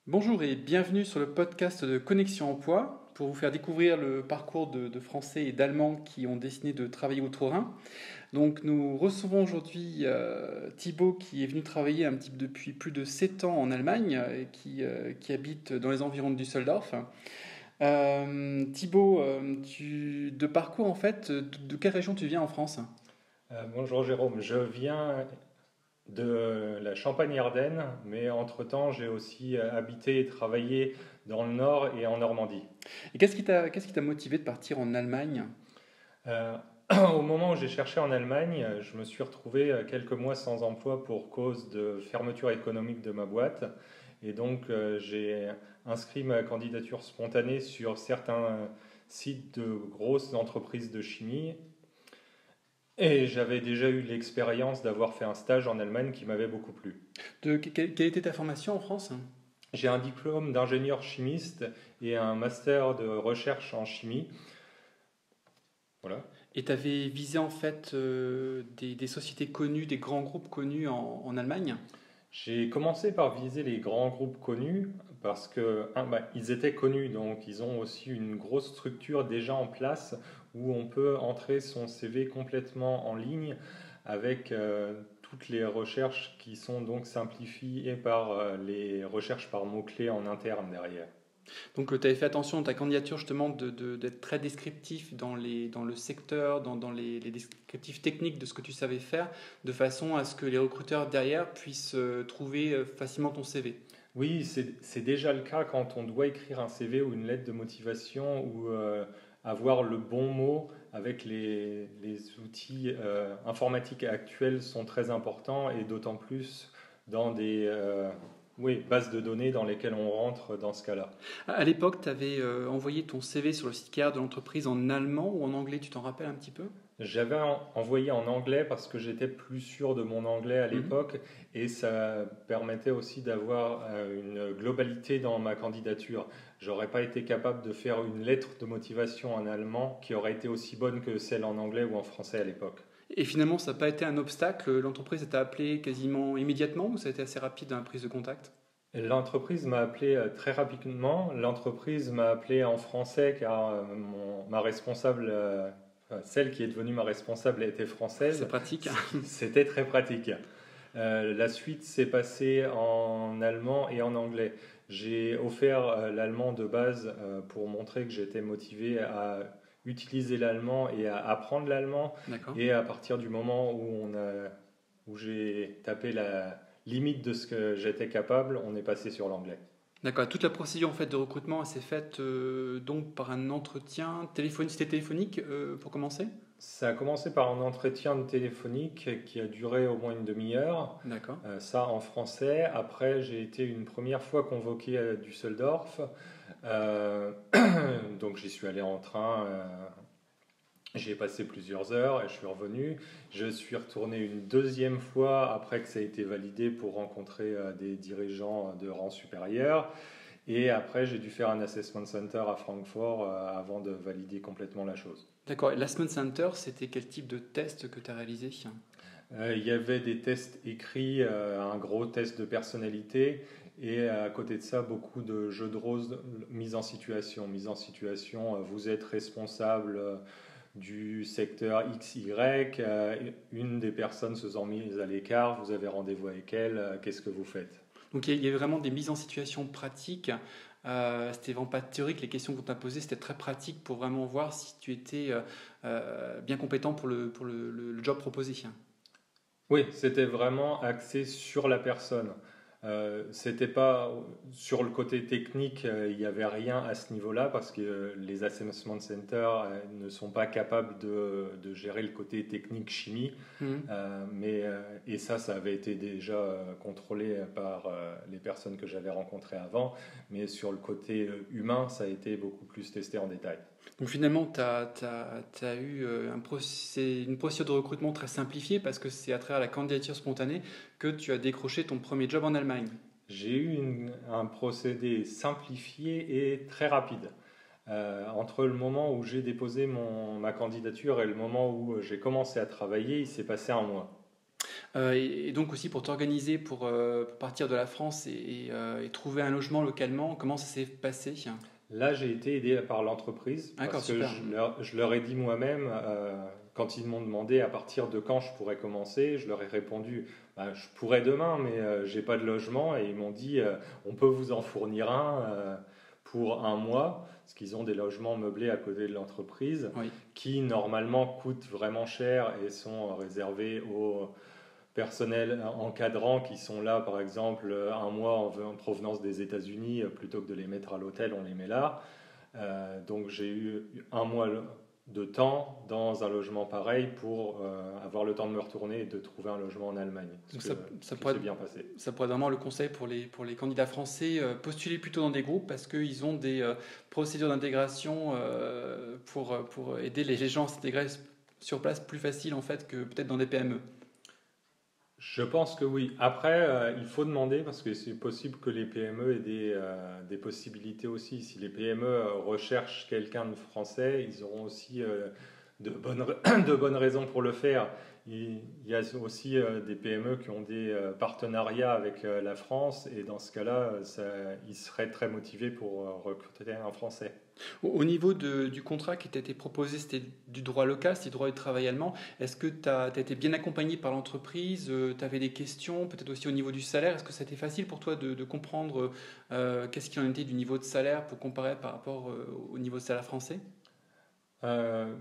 Bonjour et bienvenue sur le podcast de Connexion Emploi pour vous faire découvrir le parcours de Français et d'Allemands qui ont décidé de travailler outre-Rhin. Donc nous recevons aujourd'hui Thibaut qui est venu travailler un petit peu depuis plus de 7 ans en Allemagne et qui habite dans les environs de Düsseldorf. Thibaut, de parcours en fait, de quelle région tu viens en France? Bonjour Jérôme, je viens de la Champagne-Ardenne, mais entre-temps j'ai aussi habité et travaillé dans le Nord et en Normandie. Et qu'est-ce qui t'a motivé de partir en Allemagne? Euh, Au moment où j'ai cherché en Allemagne, je me suis retrouvé quelques mois sans emploi pour cause de fermeture économique de ma boîte. Et donc j'ai inscrit ma candidature spontanée sur certains sites de grosses entreprises de chimie. Et j'avais déjà eu l'expérience d'avoir fait un stage en Allemagne qui m'avait beaucoup plu. Quelle était ta formation en France? J'ai un diplôme d'ingénieur chimiste et un master de recherche en chimie. Voilà. Et tu avais visé en fait des sociétés connues, des grands groupes connus en Allemagne? J'ai commencé par viser les grands groupes connus parce que ils étaient connus, donc ils ont aussi une grosse structure déjà en place où on peut entrer son CV complètement en ligne avec toutes les recherches qui sont donc simplifiées par les recherches par mots-clés en interne derrière. Donc tu avais fait attention dans ta candidature justement d'être très descriptif dans le secteur, dans les descriptifs techniques de ce que tu savais faire, de façon à ce que les recruteurs derrière puissent trouver facilement ton CV. Oui, c'est déjà le cas quand on doit écrire un CV ou une lettre de motivation ou avoir le bon mot avec les outils informatiques actuels sont très importants et d'autant plus dans des oui, bases de données dans lesquelles on rentre dans ce cas-là. À l'époque, tu avais envoyé ton CV sur le site carrière de l'entreprise en allemand ou en anglais, tu t'en rappelles un petit peu? J'avais envoyé en anglais parce que j'étais plus sûr de mon anglais à Mhm. l'époque et ça permettait aussi d'avoir une globalité dans ma candidature. J'aurais pas été capable de faire une lettre de motivation en allemand qui aurait été aussi bonne que celle en anglais ou en français à l'époque. Et finalement, ça n'a pas été un obstacle. L'entreprise t'a appelé quasiment immédiatement ou ça a été assez rapide dans la prise de contact? L'entreprise m'a appelé très rapidement. L'entreprise m'a appelé en français car ma responsable, enfin, celle qui est devenue ma responsable était C'est française. pratique. C'était très pratique. La suite s'est passée en allemand et en anglais. J'ai offert l'allemand de base pour montrer que j'étais motivé à utiliser l'allemand et à apprendre l'allemand. D'accord. Et à partir du moment où j'ai tapé la limite de ce que j'étais capable, on est passé sur l'anglais. D'accord. Toute la procédure en fait de recrutement, elle s'est faite donc par un entretien téléphonique. C'était téléphonique pour commencer? Ça a commencé par un entretien téléphonique qui a duré au moins une demi-heure, D'accord. ça en français. Après, j'ai été une première fois convoqué à Düsseldorf, euh, donc j'y suis allé en train. J'y ai passé plusieurs heures et je suis revenu. Je suis retourné une deuxième fois après que ça a été validé pour rencontrer des dirigeants de rang supérieur. Et après, j'ai dû faire un assessment center à Francfort avant de valider complètement la chose. D'accord. Et l'Assessment Center, c'était quel type de test que tu as réalisé? Il y avait des tests écrits, un gros test de personnalité et à côté de ça, beaucoup de jeux de rôle mise en situation. Mise en situation, vous êtes responsable du secteur XY, une des personnes se sent mise à l'écart, vous avez rendez-vous avec elle, qu'est-ce que vous faites? Donc il y avait vraiment des mises en situation pratiques. C'était vraiment pas théorique. Les questions qu'on t'a posées, c'était très pratique pour vraiment voir si tu étais bien compétent pour le job proposé. Oui, c'était vraiment axé sur la personne. C'était pas sur le côté technique, il n'y avait rien à ce niveau-là parce que les assessment centers ne sont pas capables de gérer le côté technique chimie. Mhm. Et ça avait été déjà contrôlé par les personnes que j'avais rencontrées avant. Mais sur le côté humain, ça a été beaucoup plus testé en détail. Donc finalement, tu as, eu une procédure de recrutement très simplifiée parce que c'est à travers la candidature spontanée que tu as décroché ton premier job en Allemagne. J'ai eu un procédé simplifié et très rapide. Entre le moment où j'ai déposé ma candidature et le moment où j'ai commencé à travailler, il s'est passé un mois. Et donc aussi pour t'organiser pour partir de la France et trouver un logement localement, comment ça s'est passé? Là, j'ai été aidé par l'entreprise D'accord, parce que super. je leur ai dit moi-même, quand ils m'ont demandé à partir de quand je pourrais commencer, je leur ai répondu, bah, je pourrais demain, mais j'ai pas de logement. Et ils m'ont dit, on peut vous en fournir un pour un mois, parce qu'ils ont des logements meublés à côté de l'entreprise, Oui. qui normalement coûtent vraiment cher et sont réservés aux personnels encadrants qui sont là, par exemple, un mois en provenance des États-Unis, plutôt que de les mettre à l'hôtel, on les met là. Donc j'ai eu un mois de temps dans un logement pareil pour avoir le temps de me retourner et de trouver un logement en Allemagne. Donc Ce qui s'est bien passé. Ça pourrait être vraiment le conseil pour les candidats français, postuler plutôt dans des groupes parce qu'ils ont des procédures d'intégration pour aider les gens à s'intégrer sur place plus facile en fait que peut-être dans des PME. Je pense que oui. Après, il faut demander parce que c'est possible que les PME aient des possibilités aussi. Si les PME recherchent quelqu'un de français, ils auront aussi de bonnes raisons pour le faire. Il y a aussi des PME qui ont des partenariats avec la France et dans ce cas-là, ils seraient très motivés pour recruter un Français. Au niveau du contrat qui t'a été proposé, c'était du droit local, c'était du droit du travail allemand. Est-ce que tu as été bien accompagné par l'entreprise? Tu avais des questions, peut-être aussi au niveau du salaire. Est-ce que ça a été facile pour toi de comprendre qu'est-ce qu'il en était du niveau de salaire pour comparer par rapport au niveau de salaire français?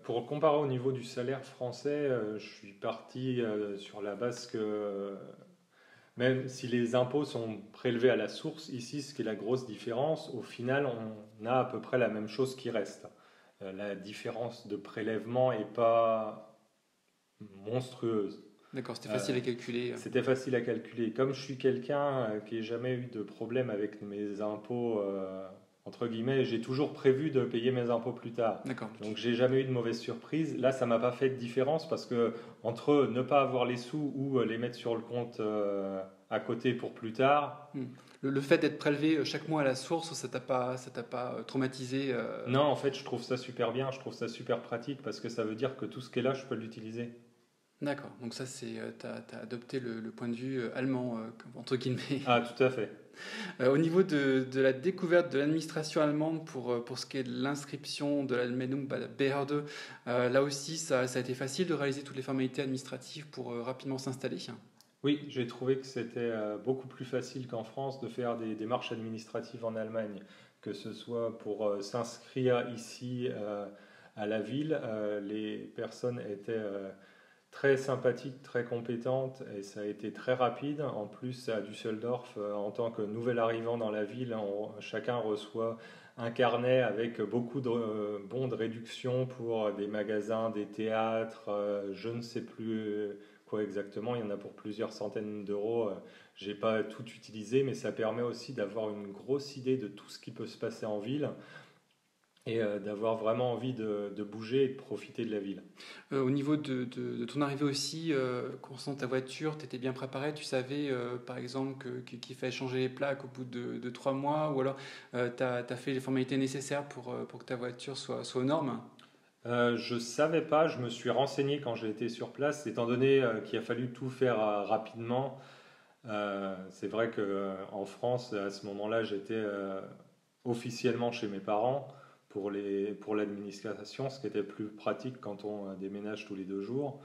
Pour comparer au niveau du salaire français, je suis parti sur la base que même si les impôts sont prélevés à la source, ici, ce qui est la grosse différence, au final, on a à peu près la même chose qui reste. La différence de prélèvement n'est pas monstrueuse. D'accord, c'était facile à calculer. C'était facile à calculer. Comme je suis quelqu'un qui n'a jamais eu de problème avec mes impôts, entre guillemets, j'ai toujours prévu de payer mes impôts plus tard. D'accord. Donc j'ai jamais eu de mauvaise surprise. Là, ça m'a pas fait de différence parce que entre ne pas avoir les sous ou les mettre sur le compte à côté pour plus tard. Le fait d'être prélevé chaque mois à la source, ça t'a pas traumatisé? Non, en fait, je trouve ça super bien. Je trouve ça super pratique parce que ça veut dire que tout ce qui est là, je peux l'utiliser. D'accord, donc ça c'est, t'as adopté le point de vue allemand, entre guillemets. Ah, tout à fait. Au niveau de la découverte de l'administration allemande pour ce qui est de l'inscription de l'Anmeldung bei der Behörde, là aussi ça a été facile de réaliser toutes les formalités administratives pour rapidement s'installer? Oui, j'ai trouvé que c'était beaucoup plus facile qu'en France de faire des démarches administratives en Allemagne, que ce soit pour s'inscrire ici à la ville. Les personnes étaient très sympathique, très compétente et ça a été très rapide. En plus, à Düsseldorf, en tant que nouvel arrivant dans la ville, chacun reçoit un carnet avec beaucoup de bons de réduction pour des magasins, des théâtres, je ne sais plus quoi exactement, il y en a pour plusieurs centaines d'euros. J'ai pas tout utilisé, mais ça permet aussi d'avoir une grosse idée de tout ce qui peut se passer en ville et d'avoir vraiment envie de bouger et de profiter de la ville. Au niveau de ton arrivée aussi, concernant ta voiture, tu étais bien préparé? Tu savais, par exemple, qu'il fallait changer les plaques au bout de 3 mois? Ou alors, tu as fait les formalités nécessaires pour que ta voiture soit aux normes? Je ne savais pas, je me suis renseigné quand j'ai été sur place, étant donné qu'il a fallu tout faire rapidement. C'est vrai qu'en France, à ce moment-là, j'étais officiellement chez mes parents pour l'administration, ce qui était plus pratique quand on déménage tous les 2 jours.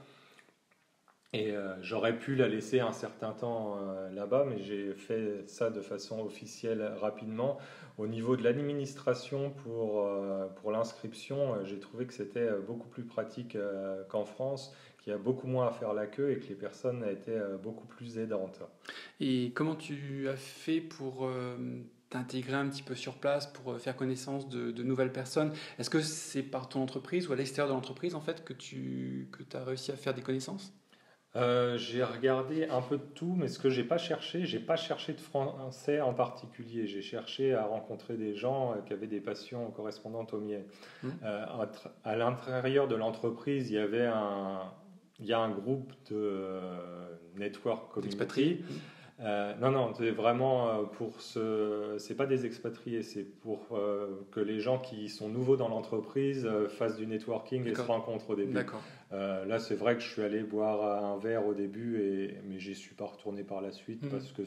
Et j'aurais pu la laisser un certain temps là-bas, mais j'ai fait ça de façon officielle rapidement. Au niveau de l'administration pour l'inscription, j'ai trouvé que c'était beaucoup plus pratique qu'en France, qu'il y a beaucoup moins à faire la queue et que les personnes étaient beaucoup plus aidantes. Et comment tu as fait pour t'intégrer un petit peu sur place, pour faire connaissance de nouvelles personnes? Est-ce que c'est par ton entreprise ou à l'extérieur de l'entreprise en fait que tu as réussi à faire des connaissances? J'ai regardé un peu de tout, mais ce que j'ai pas cherché de français en particulier. J'ai cherché à rencontrer des gens qui avaient des passions correspondantes aux miennes. À l'intérieur de l'entreprise, il y a un groupe de network community. Non, c'est vraiment c'est pas des expatriés, c'est pour que les gens qui sont nouveaux dans l'entreprise fassent du networking et se rencontrent au début. D'accord. Là, c'est vrai que je suis allé boire un verre au début, mais j'y suis pas retourné par la suite parce que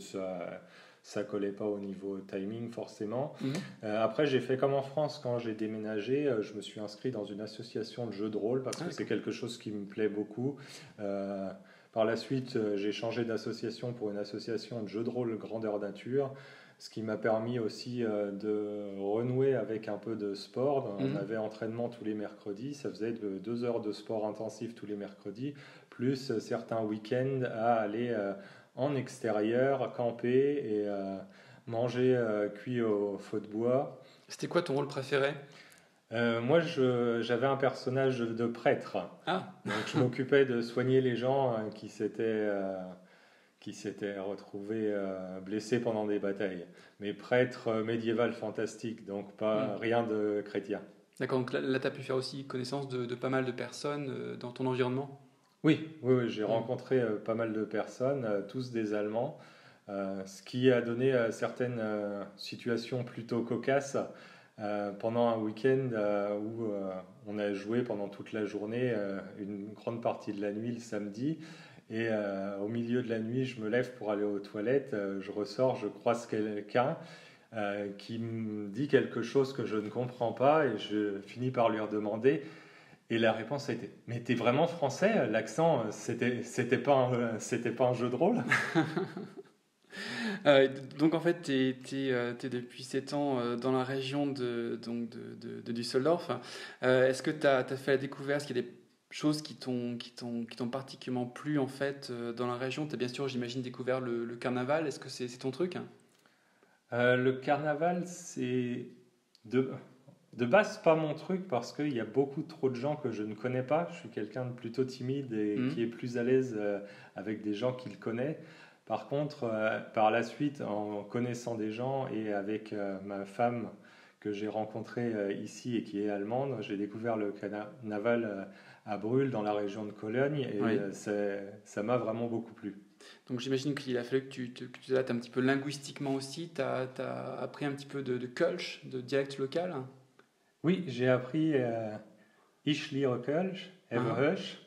ça collait pas au niveau timing forcément. Après, j'ai fait comme en France quand j'ai déménagé, je me suis inscrit dans une association de jeux de rôle parce que c'est quelque chose qui me plaît beaucoup. Par la suite, j'ai changé d'association pour une association de jeux de rôle grandeur nature, ce qui m'a permis aussi de renouer avec un peu de sport. On avait entraînement tous les mercredis, ça faisait 2 heures de sport intensif tous les mercredis, plus certains week-ends à aller en extérieur, camper et manger cuit au feu de bois. C'était quoi ton rôle préféré ? Moi, j'avais un personnage de prêtre. Ah. Donc, je m'occupais de soigner les gens qui s'étaient retrouvés blessés pendant des batailles. Mais prêtre médiéval fantastique, donc rien de chrétien. D'accord, donc là tu as pu faire aussi connaissance de pas mal de personnes dans ton environnement ? Oui, j'ai rencontré pas mal de personnes, tous des Allemands, ce qui a donné certaines situations plutôt cocasses. Pendant un week-end où on a joué pendant toute la journée, une grande partie de la nuit le samedi, et au milieu de la nuit, je me lève pour aller aux toilettes, je ressors, je croise quelqu'un qui me dit quelque chose que je ne comprends pas, et je finis par lui redemander, et la réponse a été « Mais t'es vraiment français ? L'accent, c'était pas un jeu de rôle ?» Donc en fait, tu es depuis 7 ans dans la région de Düsseldorf. Est-ce que tu as fait la découverte? Est-ce qu'il y a des choses qui t'ont particulièrement plu en fait dans la région? Tu as bien sûr, j'imagine, découvert le carnaval. Est-ce que c'est ton truc? Le carnaval, c'est de base pas mon truc parce qu'il y a beaucoup trop de gens que je ne connais pas. Je suis quelqu'un de plutôt timide et qui est plus à l'aise avec des gens qu'il connaît. Par contre, par la suite, en connaissant des gens et avec ma femme que j'ai rencontrée ici et qui est allemande, j'ai découvert le carnaval à Brühl dans la région de Cologne et ça m'a vraiment beaucoup plu. Donc j'imagine qu'il a fallu que tu t'adaptes un petit peu linguistiquement aussi. Tu as appris un petit peu de Kölsch, de dialecte local. Oui, j'ai appris Ich lehre Kölsch, Everhösch.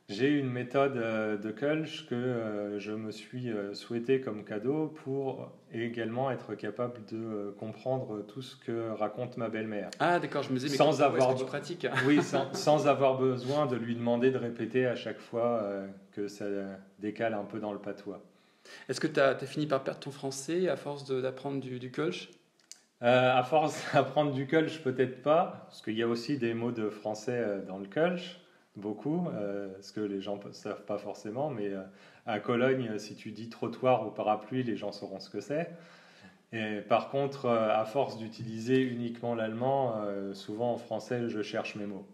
J'ai une méthode de Kölsch que je me suis souhaité comme cadeau pour également être capable de comprendre tout ce que raconte ma belle-mère. Ah d'accord, je me disais, mais sans avoir est-ce que tu pratiques? Oui, sans avoir besoin de lui demander de répéter à chaque fois que ça décale un peu dans le patois. Est-ce que tu as fini par perdre ton français à force d'apprendre du Kölsch? À force d'apprendre du Kölsch, peut-être pas, parce qu'il y a aussi des mots de français dans le Kölsch. Beaucoup, ce que les gens ne savent pas forcément, mais à Cologne, si tu dis trottoir ou parapluie, les gens sauront ce que c'est. Et par contre, à force d'utiliser uniquement l'allemand, souvent en français, je cherche mes mots.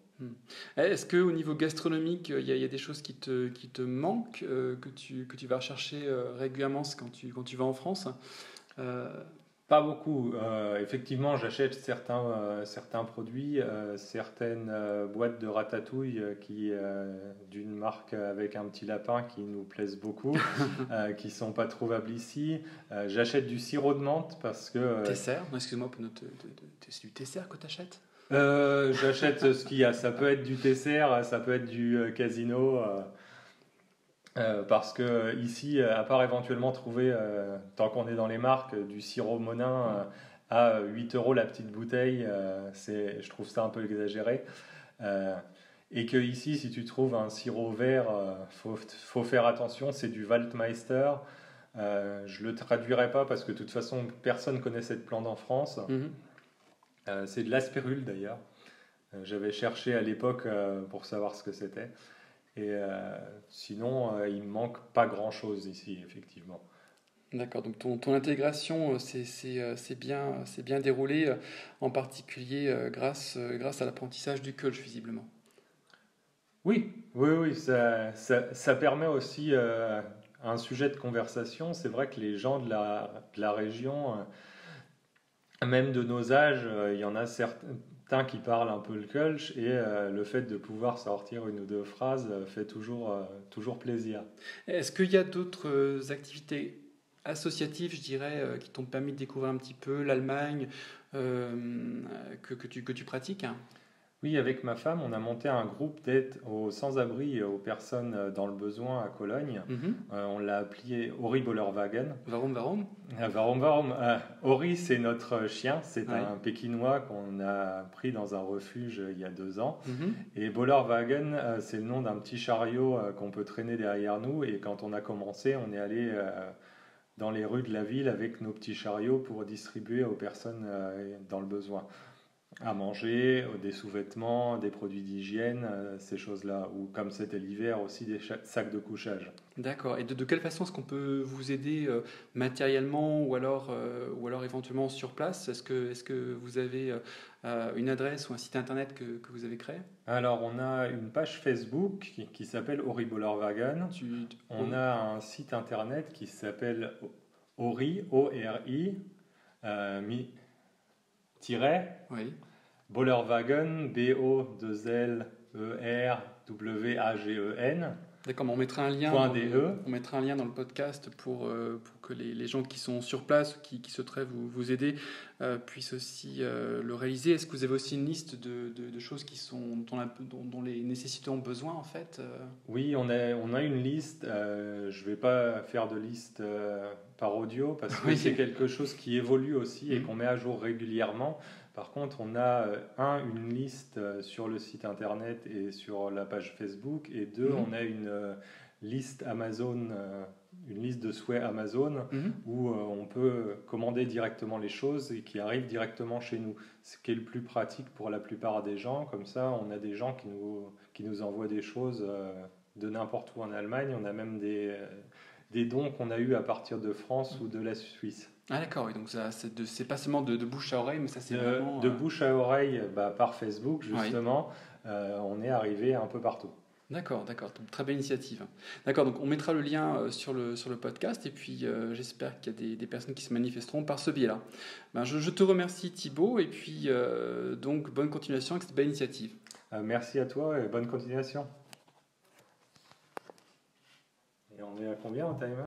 Est-ce qu'au niveau gastronomique, il y a des choses qui te manquent, que tu vas rechercher régulièrement quand tu vas en France? Pas beaucoup. Effectivement, j'achète certains produits, certaines boîtes de ratatouille d'une marque avec un petit lapin qui nous plaisent beaucoup, qui sont pas trouvables ici. J'achète du sirop de menthe parce que... Tesser? Excuse-moi, c'est du Tesser que tu achètes? J'achète ce qu'il y a. Ça peut être du Tesser, ça peut être du Casino... parce que ici, à part éventuellement trouver, tant qu'on est dans les marques, du sirop Monin à 8 € la petite bouteille, je trouve ça un peu exagéré. Et que ici, si tu trouves un sirop vert, faut faire attention, c'est du Waldmeister. Je le traduirai pas parce que de toute façon, personne ne connaît cette plante en France. C'est de l'aspérule d'ailleurs. J'avais cherché à l'époque pour savoir ce que c'était. Et sinon, il me manque pas grand-chose ici, effectivement. D'accord, donc ton intégration c'est bien déroulé, en particulier grâce à l'apprentissage du Kölsch, visiblement. Oui, ça permet aussi un sujet de conversation. C'est vrai que les gens de la région, même de nos âges, il y en a certains qui parlent un peu le Kölsch et le fait de pouvoir sortir une ou deux phrases fait toujours plaisir. Est-ce qu'il y a d'autres activités associatifs, je dirais, qui t'ont permis de découvrir un petit peu l'Allemagne, que tu pratiques? Oui, avec ma femme, on a monté un groupe d'aide aux sans-abri et aux personnes dans le besoin à Cologne. Mhm. On l'a appelé Ori Bollerwagen. Warum, warum? Warum, warum. Ori, c'est notre chien. C'est Ouais. un Pékinois qu'on a pris dans un refuge il y a 2 ans. Mhm. Et Bollerwagen, c'est le nom d'un petit chariot qu'on peut traîner derrière nous. Et quand on a commencé, on est allé dans les rues de la ville avec nos petits chariots pour distribuer aux personnes dans le besoin. À manger, des sous-vêtements, des produits d'hygiène, ces choses-là. Ou comme c'était l'hiver, aussi des sacs de couchage. D'accord. Et de quelle façon est-ce qu'on peut vous aider matériellement ou alors éventuellement sur place? Est-ce que vous avez une adresse ou un site internet que vous avez créé? Alors, on a une page Facebook qui s'appelle Ori Bollerwagen. On a un site internet qui s'appelle Ori, O-R-I, Oui. Bollerwagen, B-O-2-L-E-R-W-A-G-E-N. D'accord, mais on mettra un lien on mettra un lien dans le podcast pour que les gens qui sont sur place, qui souhaiteraient vous aider, puissent aussi le réaliser. Est-ce que vous avez aussi une liste de choses dont les nécessités ont besoin en fait? Oui, on a une liste. Je ne vais pas faire de liste par audio parce que c'est quelque chose qui évolue aussi et qu'on met à jour régulièrement. Par contre, on a une liste sur le site internet et sur la page Facebook, et deux, on a une liste Amazon, une liste de souhaits Amazon où on peut commander directement les choses et qui arrivent directement chez nous. Ce qui est le plus pratique pour la plupart des gens. Comme ça, on a des gens qui nous envoient des choses de n'importe où en Allemagne. On a même des dons qu'on a eus à partir de France ou de la Suisse. Ah d'accord, oui, donc ça, c'est pas seulement de bouche à oreille, mais ça c'est vraiment... De bouche à oreille, par Facebook justement, on est arrivé un peu partout. D'accord, donc très belle initiative. D'accord, donc on mettra le lien sur le podcast, et puis j'espère qu'il y a des personnes qui se manifesteront par ce biais-là. Je te remercie Thibaut, et puis donc bonne continuation avec cette belle initiative. Merci à toi et bonne continuation. Et on est à combien en timer ?